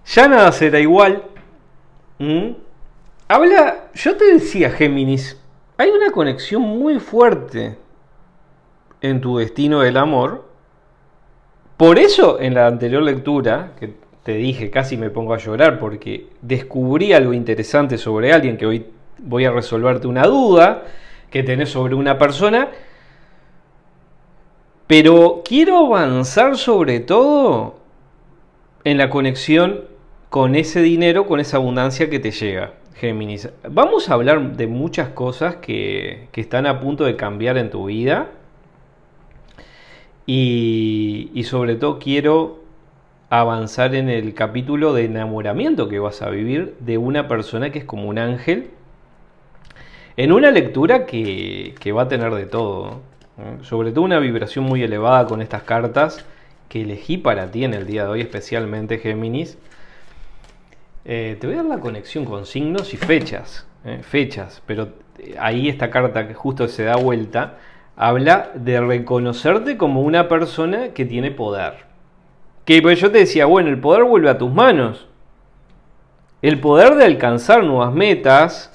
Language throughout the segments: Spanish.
Ya nada será igual. ¿Mm? Habla, yo te decía, Géminis, hay una conexión muy fuerte en tu destino del amor. Por eso, en la anterior lectura, que te dije, casi me pongo a llorar porque descubrí algo interesante sobre alguien, que hoy voy a resolverte una duda que tenés sobre una persona. Pero quiero avanzar sobre todo en la conexión con ese dinero, con esa abundancia que te llega, Géminis. Vamos a hablar de muchas cosas que están a punto de cambiar en tu vida. Y sobre todo quiero avanzar en el capítulo de enamoramiento que vas a vivir de una persona que es como un ángel. En una lectura que va a tener de todo, ¿no? Sobre todo una vibración muy elevada con estas cartas que elegí para ti en el día de hoy, especialmente, Géminis. Te voy a dar la conexión con signos y fechas. Fechas, pero ahí esta carta que justo se da vuelta habla de reconocerte como una persona que tiene poder. Que pues yo te decía, bueno, el poder vuelve a tus manos. El poder de alcanzar nuevas metas.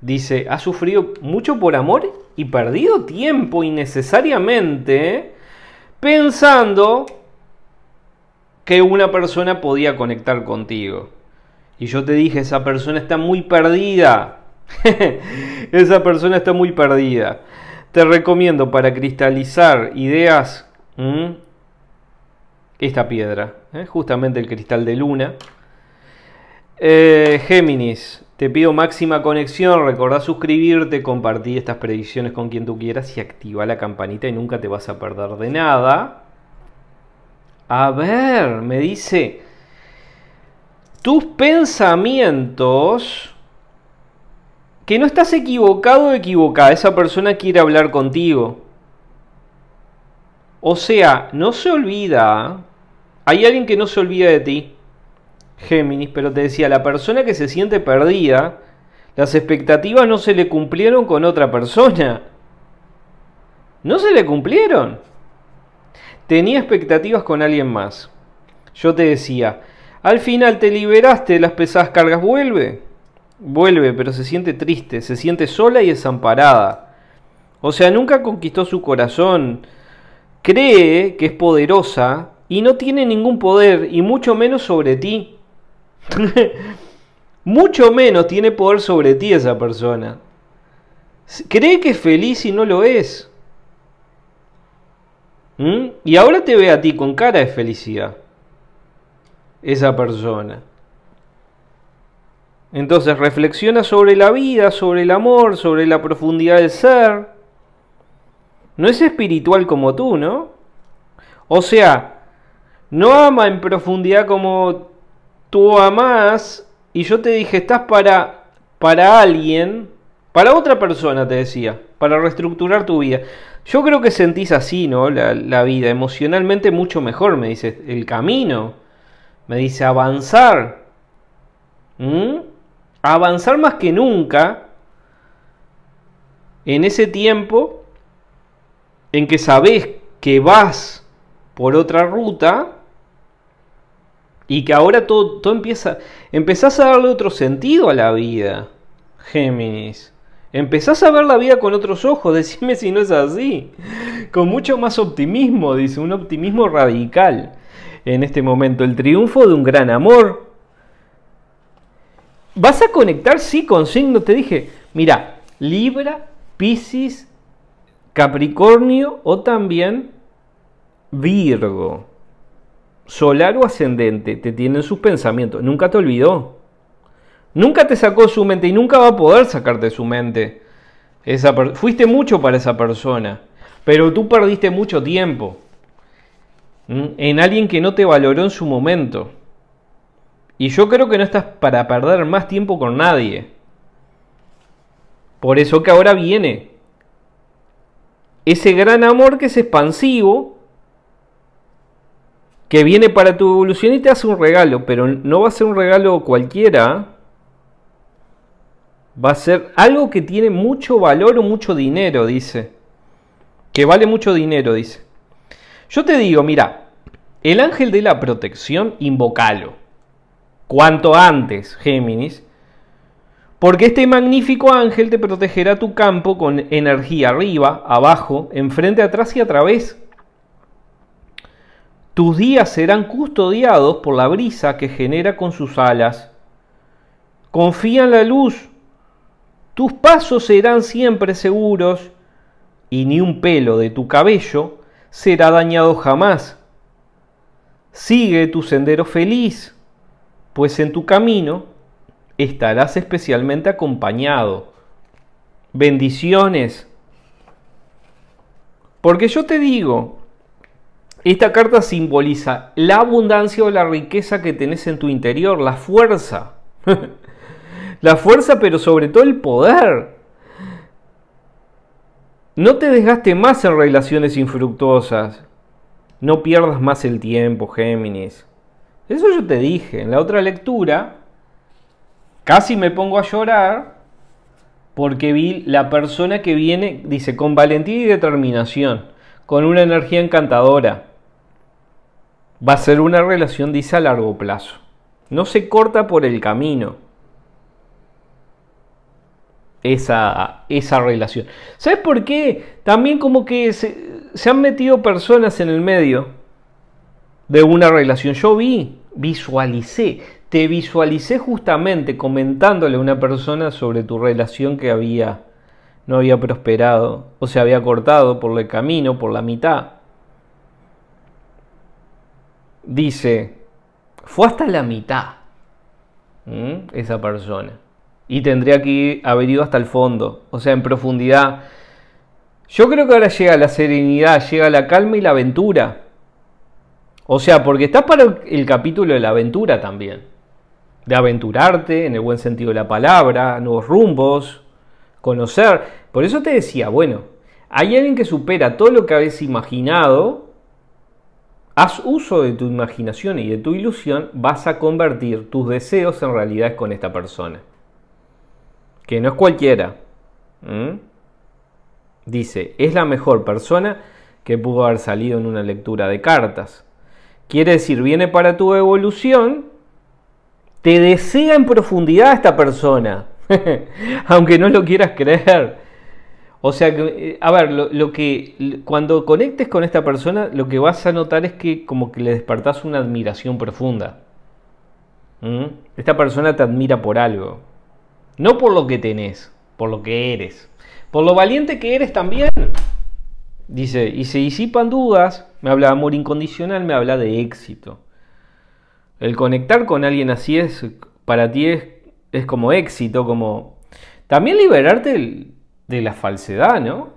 Dice, has sufrido mucho por amor y perdido tiempo innecesariamente pensando que una persona podía conectar contigo. Y yo te dije, esa persona está muy perdida. Esa persona está muy perdida. Te recomiendo para cristalizar ideas esta piedra, justamente el cristal de luna. Géminis, te pido máxima conexión, recordá suscribirte, compartir estas predicciones con quien tú quieras y activa la campanita y nunca te vas a perder de nada. A ver, me dice, tus pensamientos, que no estás equivocado o equivocada, esa persona quiere hablar contigo. O sea, no se olvida, hay alguien que no se olvida de ti, Géminis, pero te decía, la persona que se siente perdida, las expectativas no se le cumplieron con otra persona. No se le cumplieron. Tenía expectativas con alguien más. Yo te decía, al final te liberaste de las pesadas cargas, vuelve, pero se siente triste, se siente sola y desamparada. O sea, nunca conquistó su corazón, cree que es poderosa y no tiene ningún poder, y mucho menos sobre ti. Mucho menos tiene poder sobre ti esa persona. Cree que es feliz y no lo es. Y ahora te ve a ti con cara de felicidad esa persona. Entonces reflexiona sobre la vida, sobre el amor, sobre la profundidad del ser. No es espiritual como tú, ¿no? O sea, no ama en profundidad como tú amás. Y yo te dije, estás para alguien, para otra persona, te decía, para reestructurar tu vida. Yo creo que sentís así, ¿no? La vida, emocionalmente mucho mejor, me dice, el camino. Me dice, avanzar. Avanzar más que nunca en ese tiempo en que sabés que vas por otra ruta y que ahora todo empezás a darle otro sentido a la vida, Géminis. Empezás a ver la vida con otros ojos, decime si no es así. Con mucho más optimismo, dice, un optimismo radical en este momento. El triunfo de un gran amor. Vas a conectar, sí, con signos, te dije. Mira, Libra, Piscis, Capricornio o también Virgo. Solar o ascendente, te tienen sus pensamientos. Nunca te olvidó. Nunca te sacó su mente y nunca va a poder sacarte de su mente. Fuiste mucho para esa persona, pero tú perdiste mucho tiempo en alguien que no te valoró en su momento. Y yo creo que no estás para perder más tiempo con nadie. Por eso que ahora viene ese gran amor que es expansivo, que viene para tu evolución y te hace un regalo, pero no va a ser un regalo cualquiera. Va a ser algo que tiene mucho valor o mucho dinero, dice. Que vale mucho dinero, dice. Yo te digo, mira, el ángel de la protección, invocalo. cuanto antes, Géminis, porque este magnífico ángel te protegerá tu campo con energía arriba, abajo, enfrente, atrás y a través. Tus días serán custodiados por la brisa que genera con sus alas. Confía en la luz. Tus pasos serán siempre seguros y ni un pelo de tu cabello será dañado jamás. Sigue tu sendero feliz, pues en tu camino estarás especialmente acompañado. Bendiciones. Porque yo te digo, esta carta simboliza la abundancia o la riqueza que tenés en tu interior, la fuerza. La fuerza, pero sobre todo el poder. No te desgastes más en relaciones infructuosas. No pierdas más el tiempo, Géminis. Eso yo te dije. En la otra lectura, casi me pongo a llorar porque vi la persona que viene, dice, con valentía y determinación, con una energía encantadora. Va a ser una relación, dice, a largo plazo. No se corta por el camino esa relación. ¿Sabes por qué? También como que se han metido personas en el medio de una relación. Yo te visualicé justamente comentándole a una persona sobre tu relación que no había prosperado o se había cortado por el camino, por la mitad. Dice, fue hasta la mitad esa persona y tendría que haber ido hasta el fondo, o sea, en profundidad. Yo creo que ahora llega la serenidad, llega la calma y la aventura. O sea, porque estás para el capítulo de la aventura también. De aventurarte, en el buen sentido de la palabra, nuevos rumbos, conocer. Por eso te decía, bueno, hay alguien que supera todo lo que habías imaginado. Haz uso de tu imaginación y de tu ilusión, vas a convertir tus deseos en realidades con esta persona. Que no es cualquiera. Dice, es la mejor persona que pudo haber salido en una lectura de cartas. Quiere decir, viene para tu evolución, te desea en profundidad esta persona, aunque no lo quieras creer. O sea, a ver, cuando conectes con esta persona, lo que vas a notar es que como que le despertás una admiración profunda. Esta persona te admira por algo. No por lo que tenés, por lo que eres. Por lo valiente que eres también. Dice, y se disipan dudas, me habla de amor incondicional, me habla de éxito. El conectar con alguien así para ti es como éxito, como... También liberarte de la falsedad, ¿no?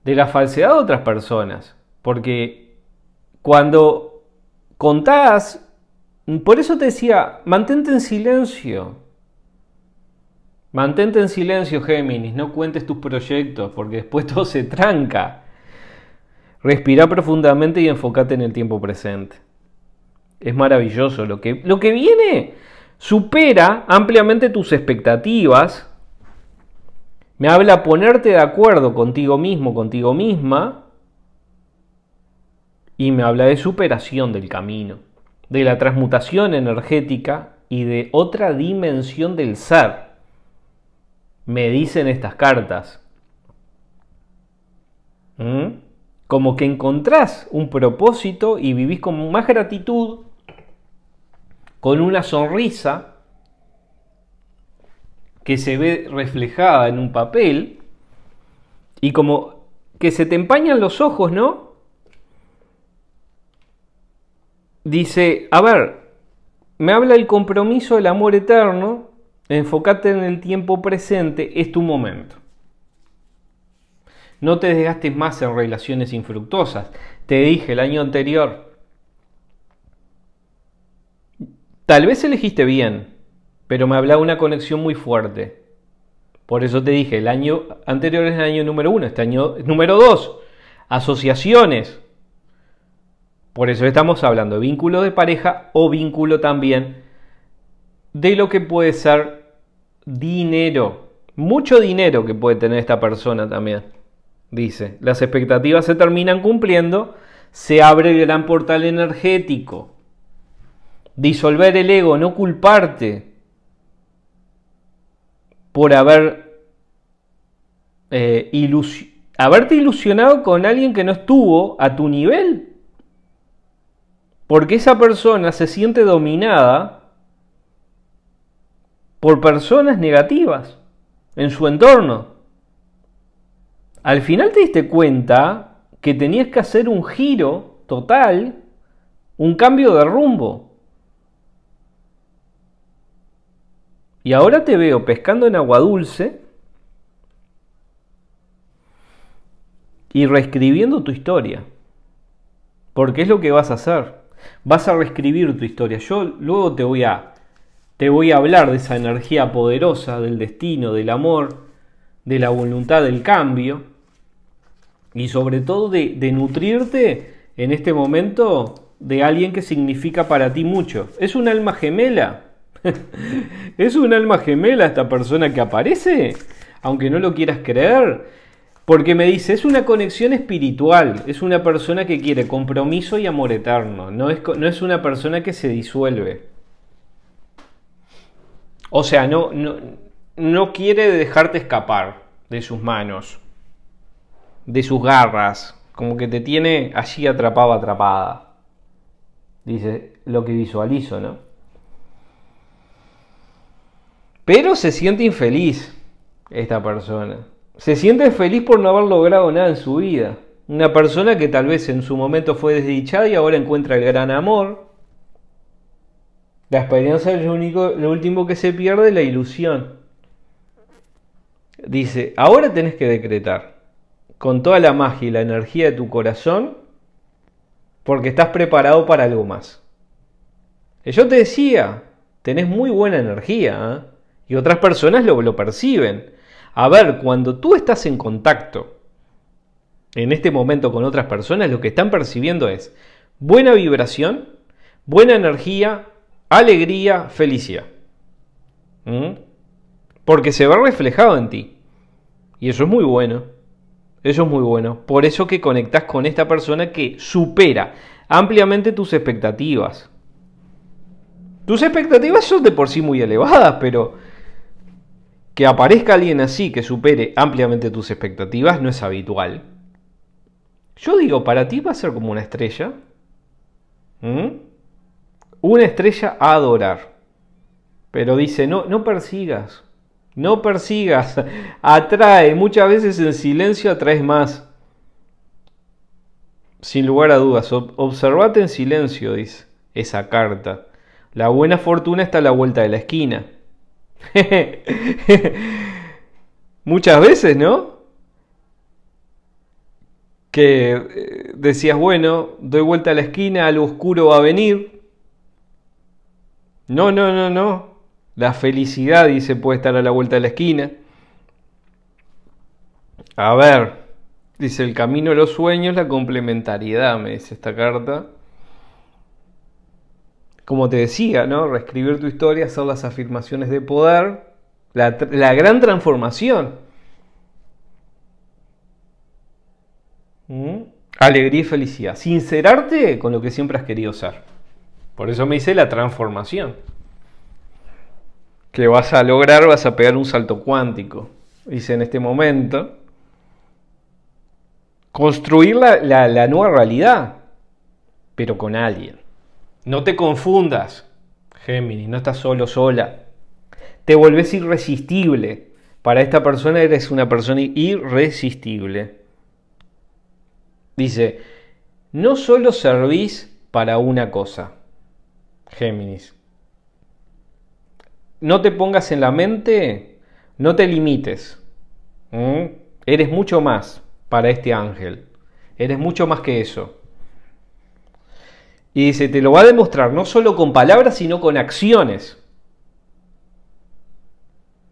De la falsedad de otras personas. Porque cuando contás, por eso te decía, mantente en silencio. Mantente en silencio, Géminis, no cuentes tus proyectos, porque después todo se tranca. Respira profundamente y enfócate en el tiempo presente. Es maravilloso. Lo que viene supera ampliamente tus expectativas. Me habla ponerte de acuerdo contigo mismo, contigo misma. Y me habla de superación del camino, de la transmutación energética y de otra dimensión del ser. Me dicen estas cartas. Como que encontrás un propósito y vivís con más gratitud, con una sonrisa que se ve reflejada en un papel y como que se te empañan los ojos, ¿no? Dice, a ver, me habla el compromiso del amor eterno, enfócate en el tiempo presente, es tu momento. No te desgastes más en relaciones infructuosas. Te dije el año anterior, tal vez elegiste bien, pero me hablaba una conexión muy fuerte. Por eso te dije, el año anterior es el año número 1, este año es número 2. Asociaciones. Por eso estamos hablando de vínculo de pareja o vínculo también de lo que puede ser dinero. Mucho dinero que puede tener esta persona también. Dice, las expectativas se terminan cumpliendo, se abre el gran portal energético. Disolver el ego, no culparte por haberte ilusionado con alguien que no estuvo a tu nivel. Porque esa persona se siente dominada por personas negativas en su entorno. Al final te diste cuenta que tenías que hacer un giro total, un cambio de rumbo. Y ahora te veo pescando en agua dulce y reescribiendo tu historia. Porque es lo que vas a hacer. Vas a reescribir tu historia. Yo luego te voy a hablar de esa energía poderosa, del destino, del amor, de la voluntad del cambio. Y sobre todo de nutrirte en este momento de alguien que significa para ti mucho. ¿Es un alma gemela? ¿Es un alma gemela esta persona que aparece? Aunque no lo quieras creer. Porque me dice, es una conexión espiritual. Es una persona que quiere compromiso y amor eterno. No es una persona que se disuelve. O sea, no quiere dejarte escapar de sus manos, de sus garras. Como que te tiene allí atrapado, atrapada. Dice lo que visualizo, ¿no? Pero se siente infeliz esta persona. Se siente feliz por no haber logrado nada en su vida. Una persona que tal vez en su momento fue desdichada y ahora encuentra el gran amor. La esperanza es lo último que se pierde, la ilusión. Dice, ahora tenés que decretar con toda la magia y la energía de tu corazón, porque estás preparado para algo más. Y yo te decía, tenés muy buena energía, ¿eh? Y otras personas lo perciben. A ver, cuando tú estás en contacto en este momento con otras personas, lo que están percibiendo es buena vibración, buena energía, alegría, felicidad. Porque se ve reflejado en ti. Y eso es muy bueno. Eso es muy bueno. Por eso que conectás con esta persona que supera ampliamente tus expectativas. Tus expectativas son de por sí muy elevadas, pero que aparezca alguien así que supere ampliamente tus expectativas no es habitual. Yo digo, para ti va a ser como una estrella. Una estrella a adorar. Pero dice, no persigas. No persigas. Atrae. Muchas veces en silencio atraes más. Sin lugar a dudas. Observate en silencio, dice esa carta. La buena fortuna está a la vuelta de la esquina. Muchas veces, ¿no? Que decías, bueno, doy vuelta a la esquina, algo oscuro va a venir. No. La felicidad, dice, puede estar a la vuelta de la esquina. A ver, dice, el camino de los sueños, la complementariedad, me dice esta carta. Como te decía, ¿no? Reescribir tu historia, hacer las afirmaciones de poder, la gran transformación. Alegría y felicidad. Sincerarte con lo que siempre has querido ser. Por eso me dice la transformación. Que vas a lograr, vas a pegar un salto cuántico. Dice en este momento. Construir la nueva realidad. Pero con alguien. No te confundas, Géminis, no estás solo, sola. Te volvés irresistible. Para esta persona eres una persona irresistible. Dice, no solo servís para una cosa, Géminis. No te pongas en la mente, no te limites. Eres mucho más para este ángel. Eres mucho más que eso. Y dice, te lo va a demostrar no solo con palabras, sino con acciones.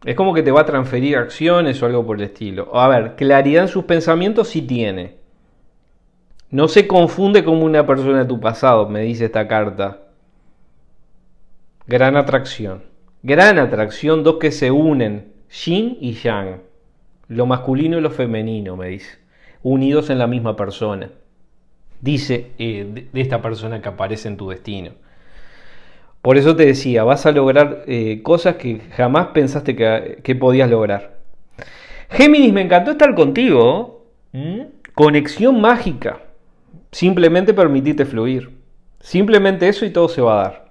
Es como que te va a transferir acciones o algo por el estilo. A ver, claridad en sus pensamientos sí tiene. No se confunde como una persona de tu pasado, me dice esta carta. Gran atracción. Gran atracción, dos que se unen. Yin y Yang. Lo masculino y lo femenino, me dice. Unidos en la misma persona. Dice de esta persona que aparece en tu destino. Por eso te decía, vas a lograr cosas que jamás pensaste que podías lograr. Géminis, me encantó estar contigo. ¿Mm? Conexión mágica. Simplemente permitite fluir. Simplemente eso y todo se va a dar.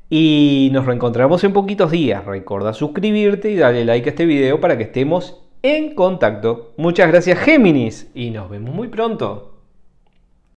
Y nos reencontramos en poquitos días. Recuerda suscribirte y darle like a este video para que estemos en contacto. Muchas gracias, Géminis, y nos vemos muy pronto.